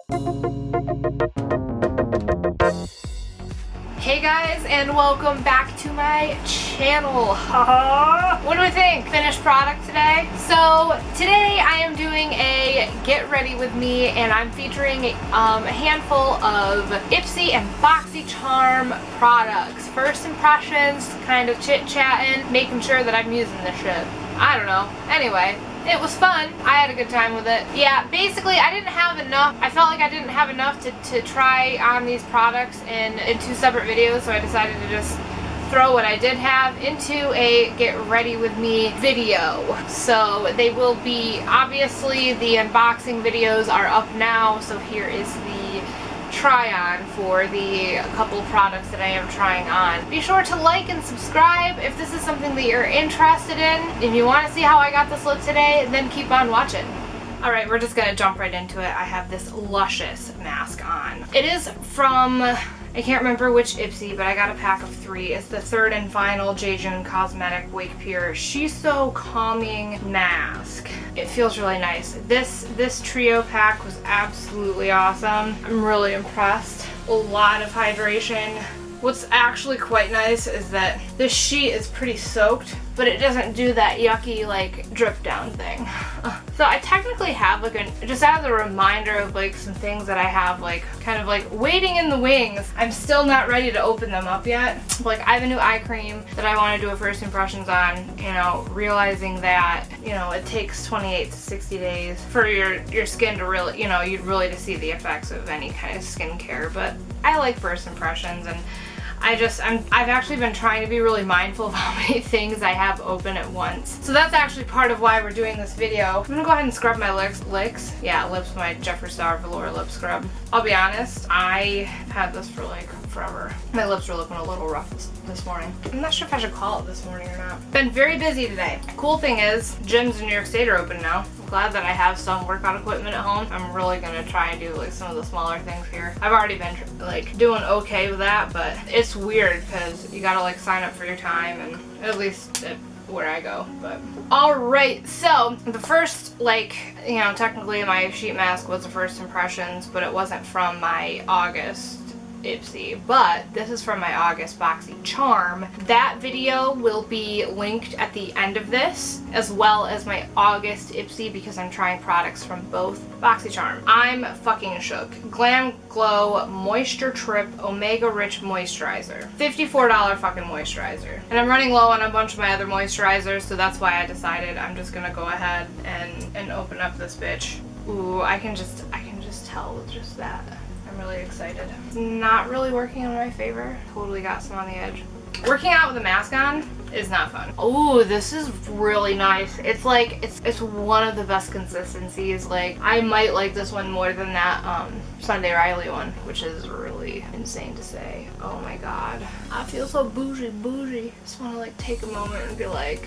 Hey guys, and welcome back to my channel. What do we think? Finished product today? So today I am doing a get ready with me, and I'm featuring a handful of Ipsy and Boxycharm products. First impressions, kind of chit-chatting, making sure that I'm using this shit. I don't know. Anyway. It was fun. I had a good time with it. Yeah, basically I didn't have enough. I felt like I didn't have enough to try on these products in two separate videos, so I decided to just throw what I did have into a get ready with me video. So they will be, obviously the unboxing videos are up now, so here is the try on for the couple products that I am trying on. Be sure to like and subscribe if this is something that you're interested in. If you want to see how I got this look today, then keep on watching. Alright, we're just gonna jump right into it. I have this luscious mask on. It is from, I can't remember which Ipsy, but I got a pack of 3. It's the third and final Jejun Cosmetic Wake Pure Shiso Calming Mask. It feels really nice. This trio pack was absolutely awesome. I'm really impressed. A lot of hydration. What's actually quite nice is that this sheet is pretty soaked, but it doesn't do that yucky like drip down thing. So I technically have like just as a reminder of like some things that I have like kind of like waiting in the wings. I'm still not ready to open them up yet. Like I have a new eye cream that I want to do a first impressions on, you know, realizing that, you know, it takes 28 to 60 days for your skin to really, you know, to see the effects of any kind of skincare. But I like first impressions, and I've actually been trying to be really mindful of how many things I have open at once. So that's actually part of why we're doing this video. I'm gonna go ahead and scrub my lips. Yeah, lips with my Jeffree Star Velour lip scrub. I'll be honest, I had this for like forever. My lips were looking a little rough this morning. I'm not sure if I should call it this morning or not. Been very busy today. Cool thing is, gyms in New York State are open now. I'm glad that I have some workout equipment at home. I'm really gonna try and do like some of the smaller things here. I've already been like doing okay with that, but it's weird because you gotta like sign up for your time, and at least where I go. But alright, so the first, like, you know, technically my sheet mask was the first impressions, but it wasn't from my August Ipsy, but this is from my August Boxycharm. That video will be linked at the end of this, as well as my August Ipsy, because I'm trying products from both Boxycharm. I'm fucking shook. Glam Glow Moisture Trip Omega Rich Moisturizer. $54 fucking moisturizer. And I'm running low on a bunch of my other moisturizers, so that's why I decided I'm just gonna go ahead and open up this bitch. Ooh, I can just tell with just that. I'm really excited. It's not really working in my favor. Totally got some on the edge. Working out with a mask on is not fun. Oh, this is really nice. It's like, it's one of the best consistencies. Like, I might like this one more than that Sunday Riley one, which is really insane to say. Oh my god. I feel so bougie. Just want to like take a moment and be like,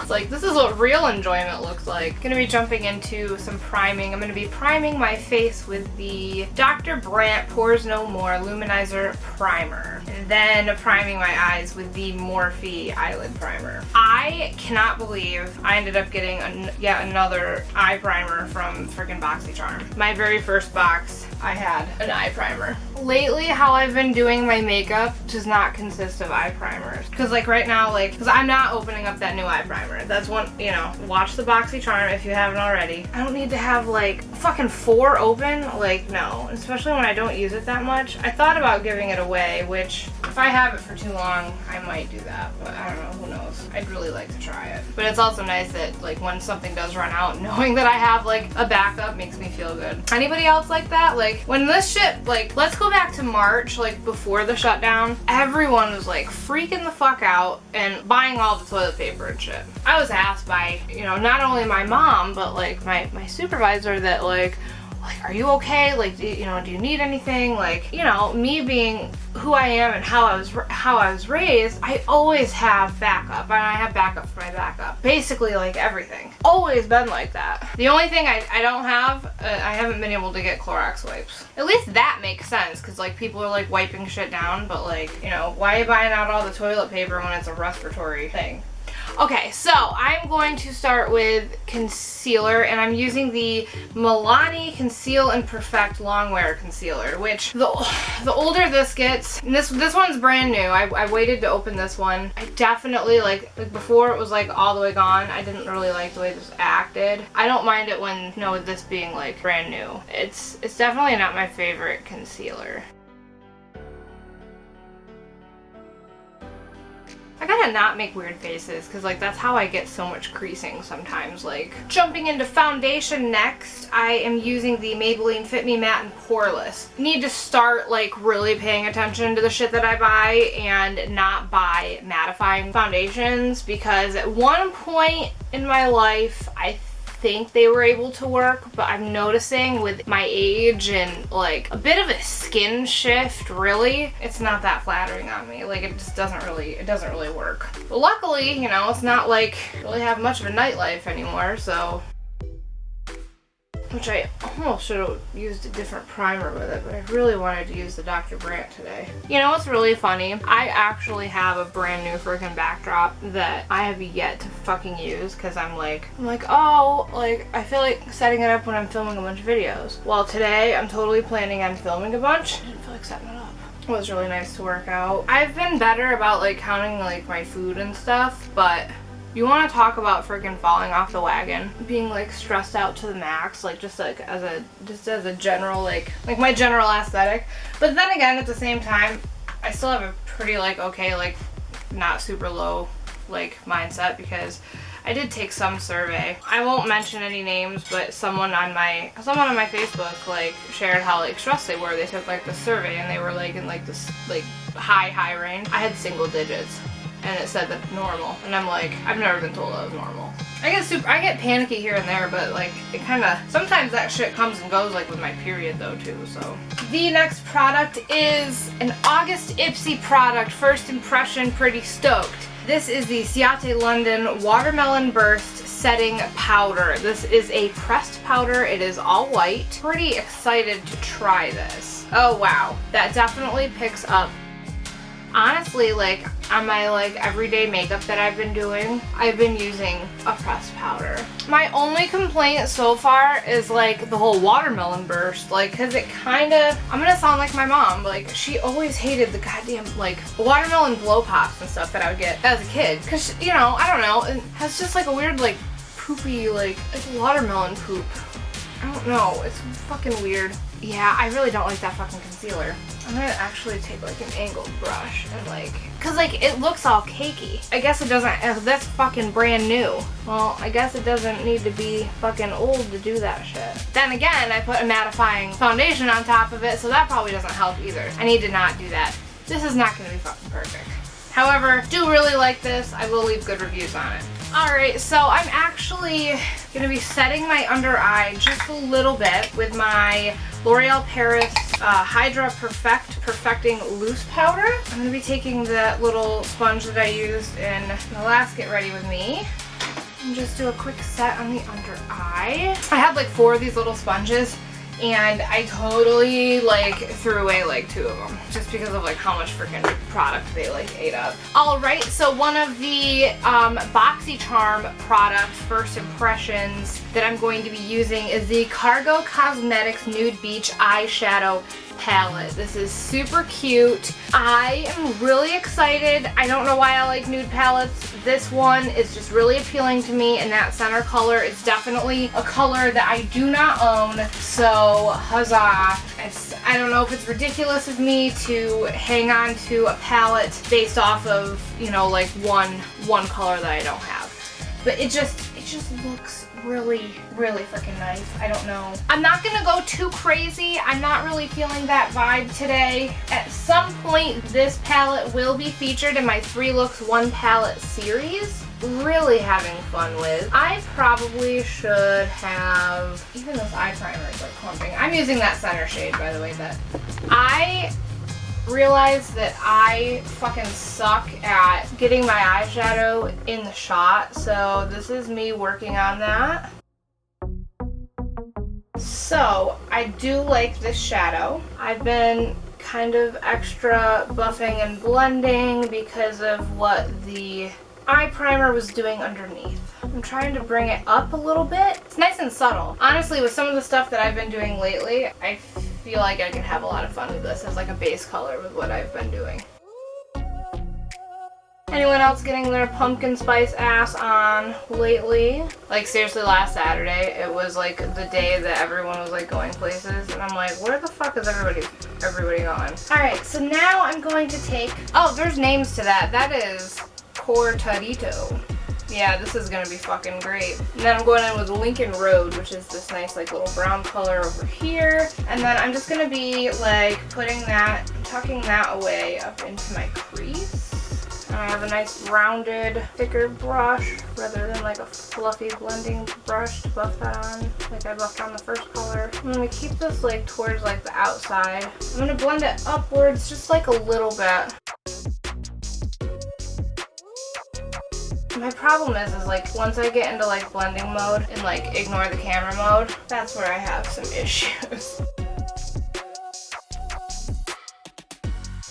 it's like, this is what real enjoyment looks like. Gonna be jumping into some priming. I'm gonna be priming my face with the Dr. Brandt Pores No More Luminizer Primer. And then priming my eyes with the Morphe eyelid primer. I cannot believe I ended up getting yet another eye primer from freaking Boxycharm. My very first box, I had an eye primer. Lately, how I've been doing my makeup does not consist of eye primers. Because like right now, like, because I'm not opening up that new eye primer. That's one, you know, watch the Boxycharm if you haven't already. I don't need to have like fucking 4 open. Like, no. Especially when I don't use it that much. I thought about giving it away, which if I have it for too long, I might do that. But I don't know, who knows. I'd really like to try it. But it's also nice that like when something does run out, knowing that I have like a backup makes me feel good. Anybody else like that? Like when this shit, like, let's go back to March, like before the shutdown, everyone was like freaking the fuck out and buying all the toilet paper and shit. I was asked by, you know, not only my mom, but like my supervisor that like, are you okay? Like, do you need anything? Like, you know, me being who I am and how I was raised, I always have backup, and I have backup for my backup. Basically, like everything. Always been like that. The only thing I don't have, I haven't been able to get Clorox wipes. At least that makes sense, because like people are like wiping shit down, but like, you know, why are you buying out all the toilet paper when it's a respiratory thing? Okay, so I'm going to start with concealer, and I'm using the Milani Conceal and Perfect Longwear Concealer, which the older this gets, and this one's brand new. I waited to open this one. I definitely, like before it was like all the way gone, I didn't really like the way this acted. I don't mind it when, you know, with this being like brand new. It's definitely not my favorite concealer. I gotta not make weird faces, because like that's how I get so much creasing sometimes. Like, jumping into foundation next, I am using the Maybelline Fit Me Matte and Poreless. Need to start like really paying attention to the shit that I buy and not buy mattifying foundations, because at one point in my life I think they were able to work, but I'm noticing with my age and like a bit of a skin shift, really, it's not that flattering on me. Like, it just doesn't really work. But luckily, you know, it's not like I really have much of a nightlife anymore, so. Which I almost should have used a different primer with it, but I really wanted to use the Dr. Brandt today. You know what's really funny? I actually have a brand new freaking backdrop that I have yet to fucking use, because I'm like, oh, like, I feel like setting it up when I'm filming a bunch of videos. Well, today I'm totally planning on filming a bunch. I didn't feel like setting it up. It was really nice to work out. I've been better about like counting like my food and stuff, but you want to talk about freaking falling off the wagon, being like stressed out to the max, like just as a general like my general aesthetic. But then again, at the same time, I still have a pretty like okay, like not super low like mindset, because I did take some survey. I won't mention any names, but someone on my Facebook like shared how like stressed they were. They took like the survey and they were like in like this like high range. I had single digits. And it said that normal, and I'm like, I've never been told that was normal. I get panicky here and there, but like it kind of, sometimes that shit comes and goes, like with my period though too. So the next product is an August Ipsy product. First impression, pretty stoked. This is the Ciate London Watermelon Burst Setting Powder. This is a pressed powder. It is all white. Pretty excited to try this. Oh wow, that definitely picks up. Honestly, like on my like everyday makeup that I've been doing, I've been using a pressed powder. My only complaint so far is like the whole watermelon burst, like, cause it kinda, I'm gonna sound like my mom, like she always hated the goddamn like watermelon blow pops and stuff that I would get as a kid, cause you know, I don't know, it has just like a weird like poopy like watermelon poop. I don't know, it's fucking weird. Yeah, I really don't like that fucking concealer. I'm gonna actually take like an angled brush and like, cause like it looks all cakey. I guess it doesn't, that's fucking brand new. Well, I guess it doesn't need to be fucking old to do that shit. Then again, I put a mattifying foundation on top of it, so that probably doesn't help either. I need to not do that. This is not gonna be fucking perfect. However, do really like this. I will leave good reviews on it. Alright, so I'm actually going to be setting my under eye just a little bit with my L'Oreal Paris Hydra Perfecting Loose Powder. I'm going to be taking that little sponge that I used in the last Get Ready With Me and just do a quick set on the under eye. I had like 4 of these little sponges, and I totally like threw away like 2 of them just because of like how much freaking product they like ate up. Alright, so one of the Boxycharm product first impressions that I'm going to be using is the Cargo Cosmetics Nude Beach Eyeshadow palette. This is super cute. I am really excited. I don't know why I like nude palettes. This one is just really appealing to me, and that center color is definitely a color that I do not own, so huzzah. I don't know if it's ridiculous of me to hang on to a palette based off of, you know, like one color that I don't have. But it just looks really freaking nice. I don't know. I'm not gonna go too crazy. I'm not really feeling that vibe today. At some point, this palette will be featured in my 3 Looks 1 Palette series. Really having fun with. I probably should have, even this eye primer is like clumping. I'm using that center shade, by the way, that I realized that I fucking suck at getting my eyeshadow in the shot, so this is me working on that. So I do like this shadow. I've been kind of extra buffing and blending because of what the eye primer was doing underneath. I'm trying to bring it up a little bit. It's nice and subtle. Honestly, with some of the stuff that I've been doing lately, I feel like I can have a lot of fun with this as like a base color with what I've been doing. Anyone else getting their pumpkin spice ass on lately? Like seriously, last Saturday, it was like the day that everyone was like going places, and I'm like, where the fuck is everybody gone? Alright, so now I'm going to take, oh, there's names to that. That is Cortadito. Yeah, this is gonna be fucking great. And then I'm going in with Lincoln Road, which is this nice like little brown color over here. And then I'm just gonna be like putting that, tucking that away up into my crease. I have a nice rounded, thicker brush rather than like a fluffy blending brush to buff that on like I buffed on the first color. I'm going to keep this like towards like the outside. I'm going to blend it upwards just like a little bit. My problem is like once I get into like blending mode and like ignore the camera mode, that's where I have some issues.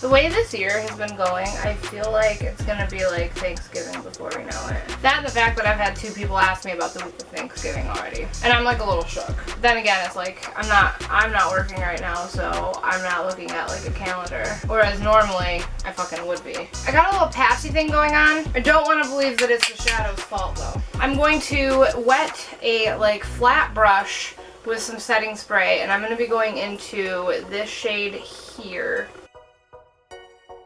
The way this year has been going, I feel like it's gonna be like Thanksgiving before we know it. That and the fact that I've had 2 people ask me about the week of Thanksgiving already. And I'm like a little shook. Then again, it's like, I'm not working right now, so I'm not looking at like a calendar. Whereas normally, I fucking would be. I got a little patchy thing going on. I don't want to believe that it's the shadow's fault though. I'm going to wet a like flat brush with some setting spray, and I'm gonna be going into this shade here.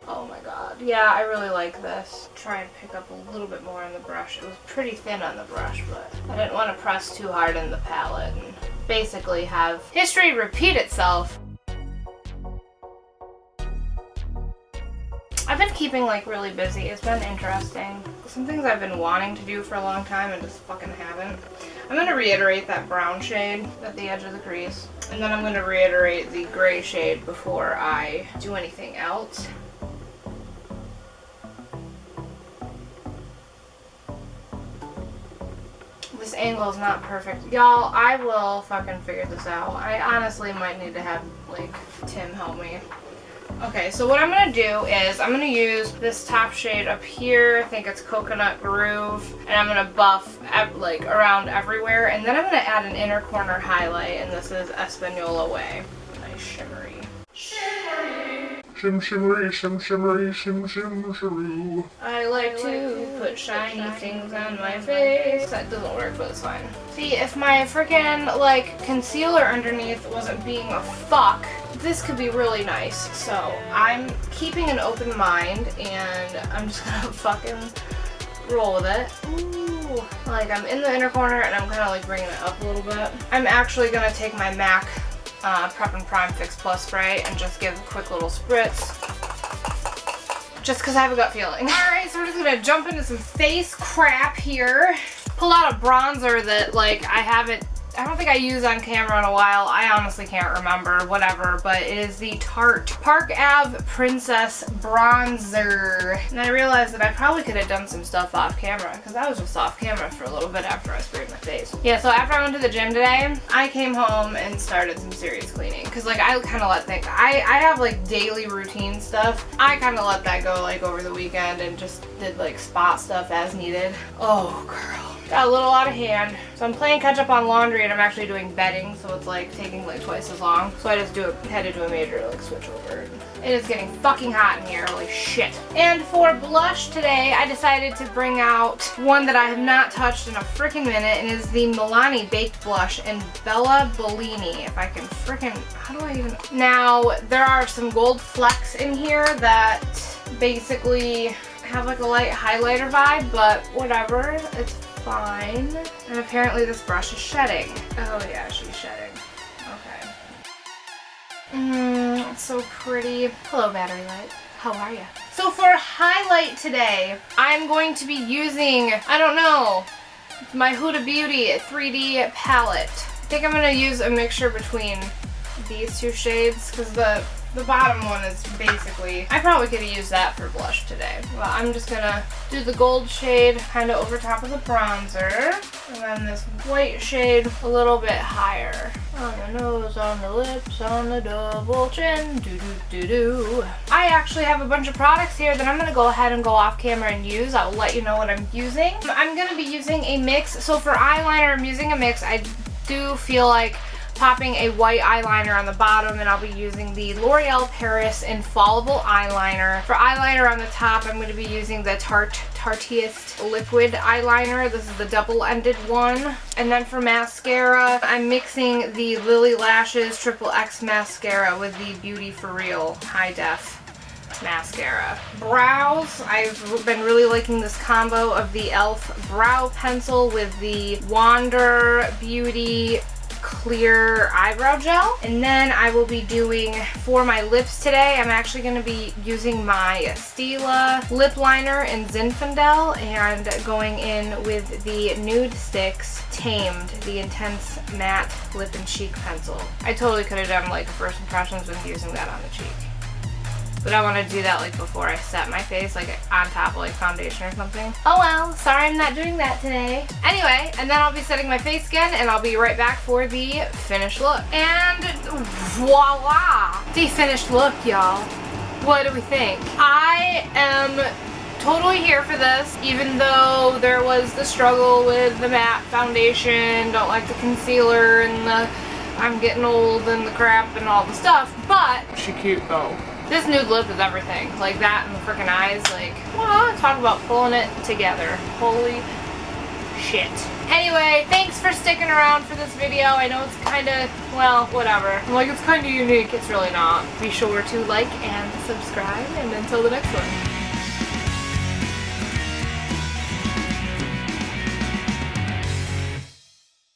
Oh my god. Yeah, I really like this. Try and pick up a little bit more on the brush. It was pretty thin on the brush, but I didn't want to press too hard in the palette and basically have history repeat itself. I've been keeping like really busy. It's been interesting. Some things I've been wanting to do for a long time and just fucking haven't. I'm going to reiterate that brown shade at the edge of the crease. And then I'm going to reiterate the gray shade before I do anything else. This angle is not perfect. Y'all, I will fucking figure this out. I honestly might need to have, like, Tim help me. Okay, so what I'm going to do is I'm going to use this top shade up here. I think it's Coconut Groove. And I'm going to buff, like, around everywhere. And then I'm going to add an inner corner highlight. And this is Espanola Way. Nice shimmery. Shimmery. Shim shimmery, shim shimmery, shim shim shimmery. I like to put shiny things on my face. That doesn't work, but it's fine. See, if my freaking like concealer underneath wasn't being a fuck, this could be really nice. So I'm keeping an open mind, and I'm just gonna fucking roll with it. Ooh, like I'm in the inner corner, and I'm kind of like bringing it up a little bit. I'm actually gonna take my MAC Prep and Prime Fix Plus spray and just give a quick little spritz. Just because I have a gut feeling. Alright, so we're just going to jump into some face crap here. Pull out a bronzer that like I don't think I used on camera in a while. I honestly can't remember, whatever, but it is the Tarte Park Ave Princess Bronzer. And I realized that I probably could have done some stuff off camera, because I was just off camera for a little bit after I sprayed my face. Yeah, so after I went to the gym today, I came home and started some serious cleaning, because like I kind of let things, I have like daily routine stuff. I kind of let that go like over the weekend and just did like spot stuff as needed. Oh, girl. Got a little out of hand. So I'm playing catch up on laundry, and I'm actually doing bedding, so it's like taking like twice as long. So I just had to do a major like switch over. It is getting fucking hot in here, holy shit. And for blush today, I decided to bring out one that I have not touched in a freaking minute, and it is the Milani Baked Blush in Bella Bellini. If I can freaking, how do I even? Now, there are some gold flecks in here that basically have like a light highlighter vibe, but whatever, it's fine. And apparently this brush is shedding. Oh yeah, she's shedding. Okay. It's so pretty. Hello, battery light. How are ya? So for highlight today, I'm going to be using, I don't know, my Huda Beauty 3D palette. I think I'm going to use a mixture between these two shades, because the The bottom one is basically, I probably could have used that for blush today. Well, I'm just gonna do the gold shade kind of over top of the bronzer. And then this white shade a little bit higher. On the nose, on the lips, on the double chin, do-do-do-do. I actually have a bunch of products here that I'm gonna go ahead and go off camera and use. I will let you know what I'm using. I'm gonna be using a mix. So for eyeliner, I'm using a mix. I do feel like popping a white eyeliner on the bottom, and I'll be using the L'Oreal Paris Infallible Eyeliner. For eyeliner on the top, I'm going to be using the Tarteist Liquid Eyeliner. This is the double-ended one. And then for mascara, I'm mixing the Lily Lashes XXX Mascara with the Beauty For Real High Def Mascara. Brows, I've been really liking this combo of the e.l.f. Brow Pencil with the Wander Beauty Clear Eyebrow Gel. And then I will be doing, for my lips today, I'm actually going to be using my Stila lip liner in Zinfandel and going in with the Nude Sticks Tamed, the Intense Matte Lip and Cheek Pencil. I totally could have done like first impressions with using that on the cheek. But I want to do that like before I set my face, like on top of like foundation or something. Oh well, sorry I'm not doing that today. Anyway, and then I'll be setting my face again, and I'll be right back for the finished look. And voila! The finished look, y'all. What do we think? I am totally here for this, even though there was the struggle with the matte foundation, don't like the concealer, and the I'm getting old and the crap and all the stuff, but She cute though. this nude lip is everything. Like that and the freaking eyes, like, wow, talk about pulling it together. Holy shit. Anyway, thanks for sticking around for this video. I know it's kind of, well, whatever. I'm like, it's kind of unique. It's really not. Be sure to like and subscribe, and until the next one.